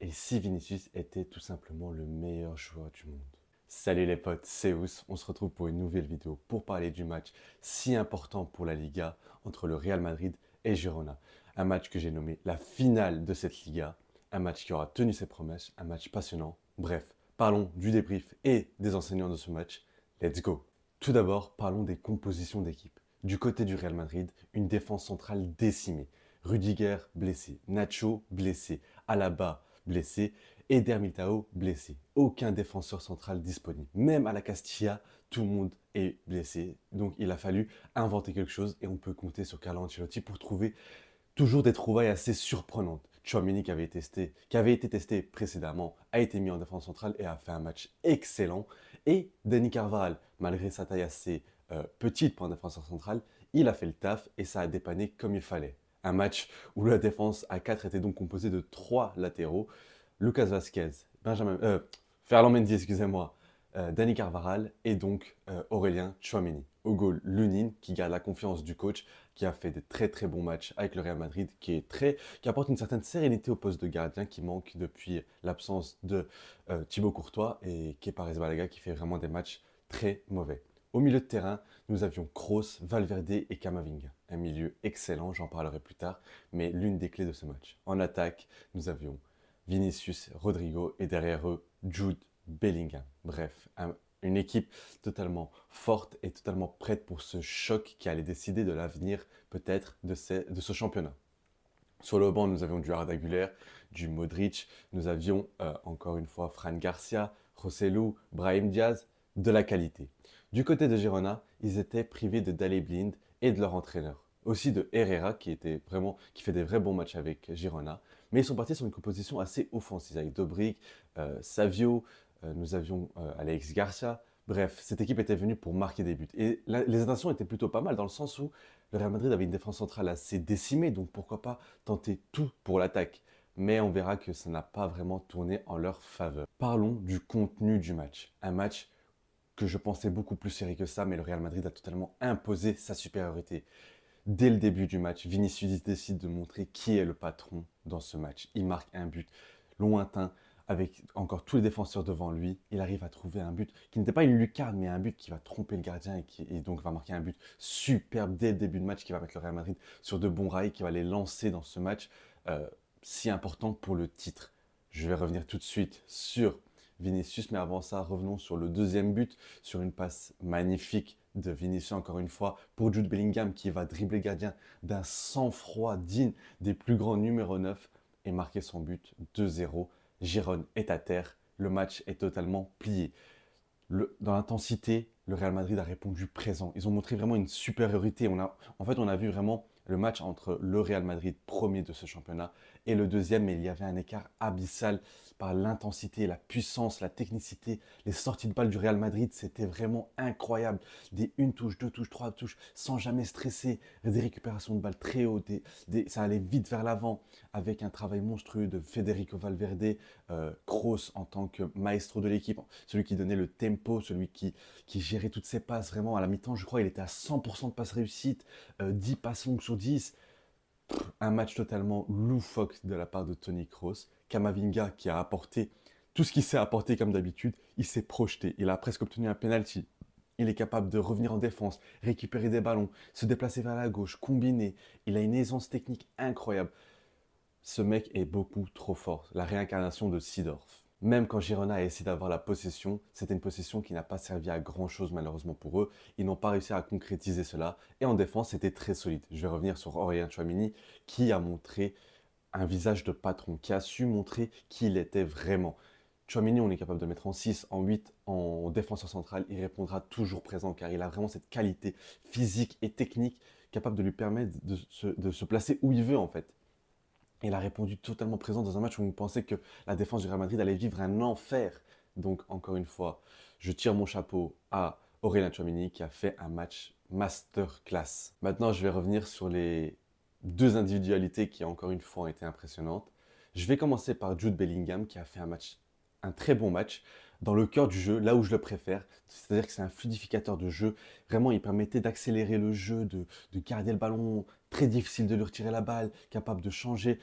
Et si Vinicius était tout simplement le meilleur joueur du monde? Salut les potes, c'est Ous. On se retrouve pour une nouvelle vidéo pour parler du match si important pour la Liga entre le Real Madrid et Girona. Un match que j'ai nommé la finale de cette Liga, un match qui aura tenu ses promesses, un match passionnant. Bref, parlons du débrief et des enseignants de ce match. Let's go! Tout d'abord, parlons des compositions d'équipe. Du côté du Real Madrid, une défense centrale décimée. Rudiger blessé, Nacho blessé, Alaba blessé, Eder Militao blessé. Aucun défenseur central disponible. Même à la Castilla, tout le monde est blessé. Donc il a fallu inventer quelque chose et on peut compter sur Carlo Ancelotti pour trouver toujours des trouvailles assez surprenantes. Tchouaméni, qui avait été testé précédemment, a été mis en défense centrale et a fait un match excellent. Et Dani Carvajal, malgré sa taille assez petite pour un défenseur central, il a fait le taf et ça a dépanné comme il fallait. Un match où la défense à 4 était donc composée de 3 latéraux. Lucas Vasquez, Ferland Mendy, excusez-moi, Dani Carvajal et donc Aurélien Tchouaméni. Au goal, Lunin qui garde la confiance du coach, qui a fait de très très bons matchs avec le Real Madrid, qui apporte une certaine sérénité au poste de gardien qui manque depuis l'absence de Thibaut Courtois et Kepa Arrizabalaga qui fait vraiment des matchs très mauvais. Au milieu de terrain, nous avions Kroos, Valverde et Camavinga. Un milieu excellent, j'en parlerai plus tard, mais l'une des clés de ce match. En attaque, nous avions Vinicius, Rodrigo et derrière eux, Jude Bellingham. Bref, une équipe totalement forte et totalement prête pour ce choc qui allait décider de l'avenir peut-être de ce championnat. Sur le banc, nous avions du Arda Güler, du Modric, nous avions encore une fois Fran Garcia, Joselu, Brahim Diaz, de la qualité. Du côté de Girona, ils étaient privés de Daley Blind et de leur entraîneur. Aussi de Herrera qui fait des vrais bons matchs avec Girona. Mais ils sont partis sur une composition assez offensive avec Dobric, Savio, nous avions Alex Garcia. Bref, cette équipe était venue pour marquer des buts. Et les intentions étaient plutôt pas mal dans le sens où le Real Madrid avait une défense centrale assez décimée, donc pourquoi pas tenter tout pour l'attaque. Mais on verra que ça n'a pas vraiment tourné en leur faveur. Parlons du contenu du match. Un match que je pensais beaucoup plus serré que ça, mais le Real Madrid a totalement imposé sa supériorité. Dès le début du match, Vinicius décide de montrer qui est le patron dans ce match. Il marque un but lointain avec encore tous les défenseurs devant lui. Il arrive à trouver un but qui n'était pas une lucarne, mais un but qui va tromper le gardien et donc va marquer un but superbe dès le début de match qui va mettre le Real Madrid sur de bons rails, qui va les lancer dans ce match si important pour le titre. Je vais revenir tout de suite sur Vinicius, mais avant ça, revenons sur le deuxième but, sur une passe magnifique de Vinicius encore une fois pour Jude Bellingham qui va dribbler le gardien d'un sang-froid digne des plus grands numéro 9 et marquer son but 2-0. Girona est à terre, le match est totalement plié. Dans l'intensité, le Real Madrid a répondu présent. Ils ont montré vraiment une supériorité. On a vu vraiment le match entre le Real Madrid, premier de ce championnat, et le deuxième, mais il y avait un écart abyssal par l'intensité, la puissance, la technicité. Les sorties de balle du Real Madrid, c'était vraiment incroyable. Des une touche, deux touches, trois touches, sans jamais stresser. Des récupérations de balles très hautes. Ça allait vite vers l'avant, avec un travail monstrueux de Federico Valverde, Kroos en tant que maestro de l'équipe, celui qui donnait le tempo, celui qui gérait toutes ses passes. Vraiment, à la mi-temps, je crois, il était à 100% de passes réussites, 10 passes longues sur 10. Un match totalement loufoque de la part de Toni Kroos. Camavinga qui a apporté tout ce qu'il sait apporter comme d'habitude. Il s'est projeté. Il a presque obtenu un penalty. Il est capable de revenir en défense, récupérer des ballons, se déplacer vers la gauche, combiner. Il a une aisance technique incroyable. Ce mec est beaucoup trop fort. La réincarnation de Seedorf. Même quand Girona a essayé d'avoir la possession, c'était une possession qui n'a pas servi à grand chose malheureusement pour eux. Ils n'ont pas réussi à concrétiser cela. Et en défense, c'était très solide. Je vais revenir sur Aurélien Tchouaméni qui a montré un visage de patron, qui a su montrer qui il était vraiment. Tchouaméni, on est capable de mettre en 6, en 8, en défenseur central. Il répondra toujours présent car il a vraiment cette qualité physique et technique capable de lui permettre de se placer où il veut en fait. Il a répondu totalement présent dans un match où on pensait que la défense du Real Madrid allait vivre un enfer. Donc, encore une fois, je tire mon chapeau à Aurélien Tchouaméni qui a fait un match masterclass. Maintenant, je vais revenir sur les deux individualités qui, encore une fois, ont été impressionnantes. Je vais commencer par Jude Bellingham qui a fait un très bon match dans le cœur du jeu, là où je le préfère. C'est-à-dire que c'est un fluidificateur de jeu. Vraiment, il permettait d'accélérer le jeu, de garder le ballon très difficile de lui retirer la balle, capable de changer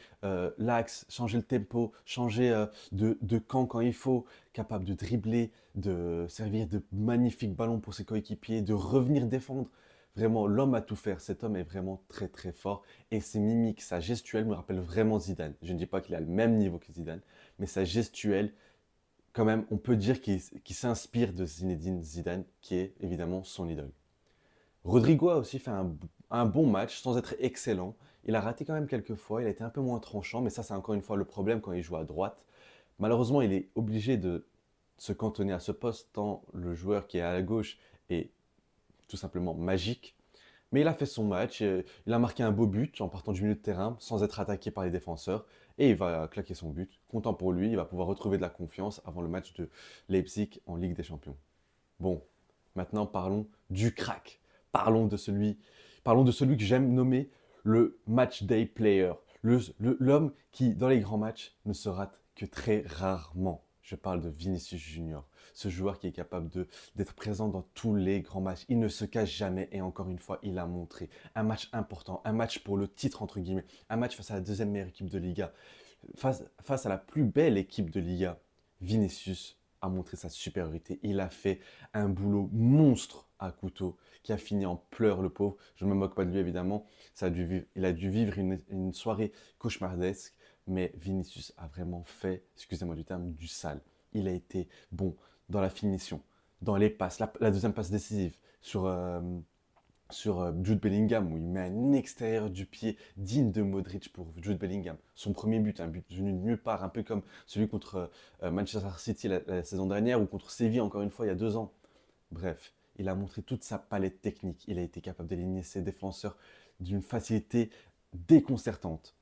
l'axe, changer le tempo, changer de camp quand il faut, capable de dribbler, de servir de magnifiques ballons pour ses coéquipiers, de revenir défendre. Vraiment, l'homme a tout faire. Cet homme est vraiment très très fort. Et ses mimiques, sa gestuelle me rappelle vraiment Zidane. Je ne dis pas qu'il a le même niveau que Zidane, mais sa gestuelle, quand même, on peut dire qu'il s'inspire de Zinedine Zidane, qui est évidemment son idole. Rodrigo a aussi fait un bon match sans être excellent. Il a raté quand même quelques fois, il a été un peu moins tranchant, mais ça c'est encore une fois le problème quand il joue à droite. Malheureusement, il est obligé de se cantonner à ce poste tant le joueur qui est à la gauche est tout simplement magique. Mais il a fait son match, il a marqué un beau but en partant du milieu de terrain sans être attaqué par les défenseurs et il va claquer son but. Content pour lui, il va pouvoir retrouver de la confiance avant le match de Leipzig en Ligue des Champions. Bon, maintenant parlons du crack. Parlons de celui, parlons de celui que j'aime nommer le match day player. L'homme qui, dans les grands matchs, ne se rate que très rarement. Je parle de Vinicius Junior, ce joueur qui est capable d'être présent dans tous les grands matchs. Il ne se cache jamais et encore une fois, il a montré un match important, un match pour le titre entre guillemets, un match face à la deuxième meilleure équipe de Liga, face à la plus belle équipe de Liga. Vinicius a montré sa supériorité. Il a fait un boulot monstre à couteau qui a fini en pleurs, le pauvre. Je ne me moque pas de lui évidemment. Il a dû vivre une soirée cauchemardesque. Mais Vinicius a vraiment fait, excusez-moi du terme, du sale. Il a été bon dans la finition, dans les passes, la deuxième passe décisive sur Jude Bellingham où il met un extérieur du pied digne de Modric pour Jude Bellingham. Son premier but, un but venu de nulle part, un peu comme celui contre Manchester City la saison dernière ou contre Séville encore une fois il y a 2 ans. Bref, il a montré toute sa palette technique. Il a été capable d'aligner ses défenseurs d'une facilité déconcertante.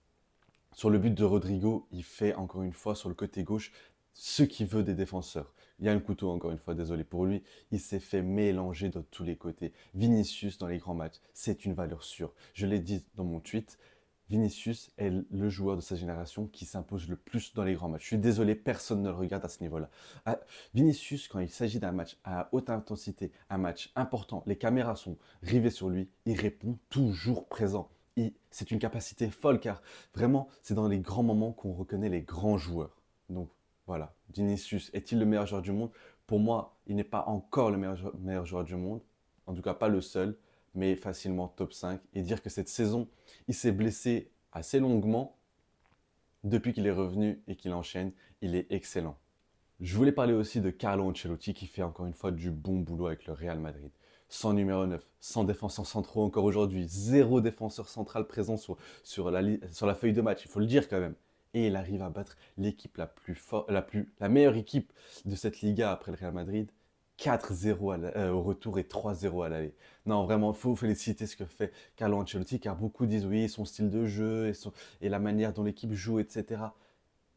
Sur le but de Rodrigo, il fait encore une fois sur le côté gauche ce qu'il veut des défenseurs. Il y a un couteau encore une fois, désolé pour lui, il s'est fait mélanger de tous les côtés. Vinicius dans les grands matchs, c'est une valeur sûre. Je l'ai dit dans mon tweet, Vinicius est le joueur de sa génération qui s'impose le plus dans les grands matchs. Je suis désolé, personne ne le regarde à ce niveau-là. Vinicius, quand il s'agit d'un match à haute intensité, un match important, les caméras sont rivées sur lui, il répond toujours présent. C'est une capacité folle car vraiment, c'est dans les grands moments qu'on reconnaît les grands joueurs. Donc voilà, Vinicius est-il le meilleur joueur du monde? Pour moi, il n'est pas encore le meilleur joueur du monde, en tout cas pas le seul, mais facilement top 5. Et dire que cette saison, il s'est blessé assez longuement, depuis qu'il est revenu et qu'il enchaîne, il est excellent. Je voulais parler aussi de Carlo Ancelotti qui fait encore une fois du bon boulot avec le Real Madrid. Sans numéro 9, sans défenseur centraux encore aujourd'hui, zéro défenseur central présent sur la feuille de match, il faut le dire quand même. Et il arrive à battre l'équipe la meilleure équipe de cette Liga après le Real Madrid, 4-0 au retour et 3-0 à l'aller. Non, vraiment, il faut féliciter ce que fait Carlo Ancelotti, car beaucoup disent oui, son style de jeu et la manière dont l'équipe joue, etc.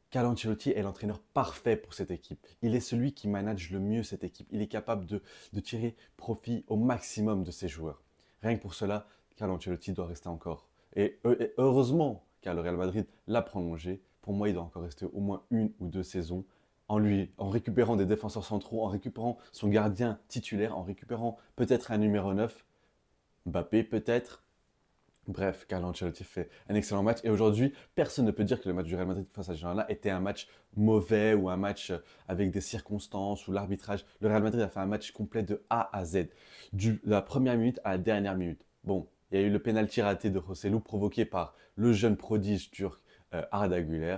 Carlo Ancelotti est l'entraîneur parfait pour cette équipe. Il est celui qui manage le mieux cette équipe. Il est capable de tirer profit au maximum de ses joueurs. Rien que pour cela, Carlo Ancelotti doit rester encore. Et heureusement, car le Real Madrid l'a prolongé. Pour moi, il doit encore rester au moins 1 ou 2 saisons en récupérant des défenseurs centraux, en récupérant son gardien titulaire, en récupérant peut-être un numéro 9, Mbappé peut-être. Bref, Carlo Ancelotti fait un excellent match. Et aujourd'hui, personne ne peut dire que le match du Real Madrid face à Girona était un match mauvais ou un match avec des circonstances ou l'arbitrage. Le Real Madrid a fait un match complet de A à Z, de la première minute à la dernière minute. Bon, il y a eu le pénalty raté de Joselu provoqué par le jeune prodige turc Arda Güler.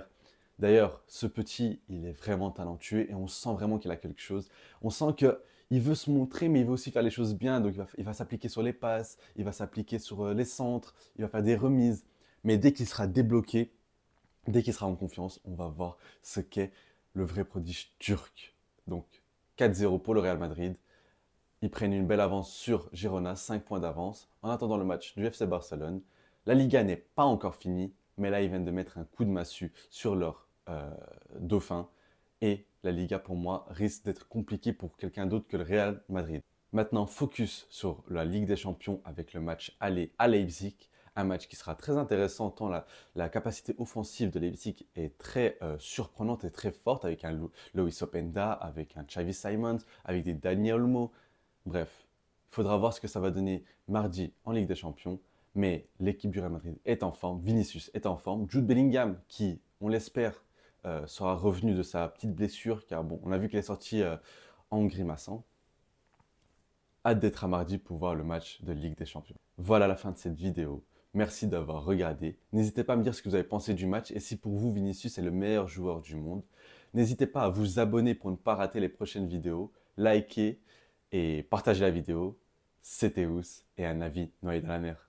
D'ailleurs, ce petit, il est vraiment talentueux et on sent vraiment qu'il a quelque chose. On sent que il veut se montrer, mais il veut aussi faire les choses bien. Donc, il va s'appliquer sur les passes, il va s'appliquer sur les centres, il va faire des remises. Mais dès qu'il sera débloqué, dès qu'il sera en confiance, on va voir ce qu'est le vrai prodige turc. Donc, 4-0 pour le Real Madrid. Ils prennent une belle avance sur Girona, 5 points d'avance. En attendant le match du FC Barcelone, la Liga n'est pas encore finie, mais là, ils viennent de mettre un coup de massue sur leur dauphin. Et la Liga, pour moi, risque d'être compliquée pour quelqu'un d'autre que le Real Madrid. Maintenant, focus sur la Ligue des Champions avec le match aller à Leipzig. Un match qui sera très intéressant tant la capacité offensive de Leipzig est très surprenante et très forte avec un Loïs Openda, avec un Xavi Simons, avec des Dani Olmo. Bref, il faudra voir ce que ça va donner mardi en Ligue des Champions. Mais l'équipe du Real Madrid est en forme, Vinicius est en forme, Jude Bellingham, qui, on l'espère, sera revenu de sa petite blessure, car bon, on a vu qu'il est sorti en grimaçant. Hâte d'être à mardi pour voir le match de Ligue des Champions. Voilà la fin de cette vidéo. Merci d'avoir regardé. N'hésitez pas à me dire ce que vous avez pensé du match et si pour vous Vinicius est le meilleur joueur du monde. N'hésitez pas à vous abonner pour ne pas rater les prochaines vidéos, liker et partager la vidéo. C'était Ous et un avis noyé dans la mer.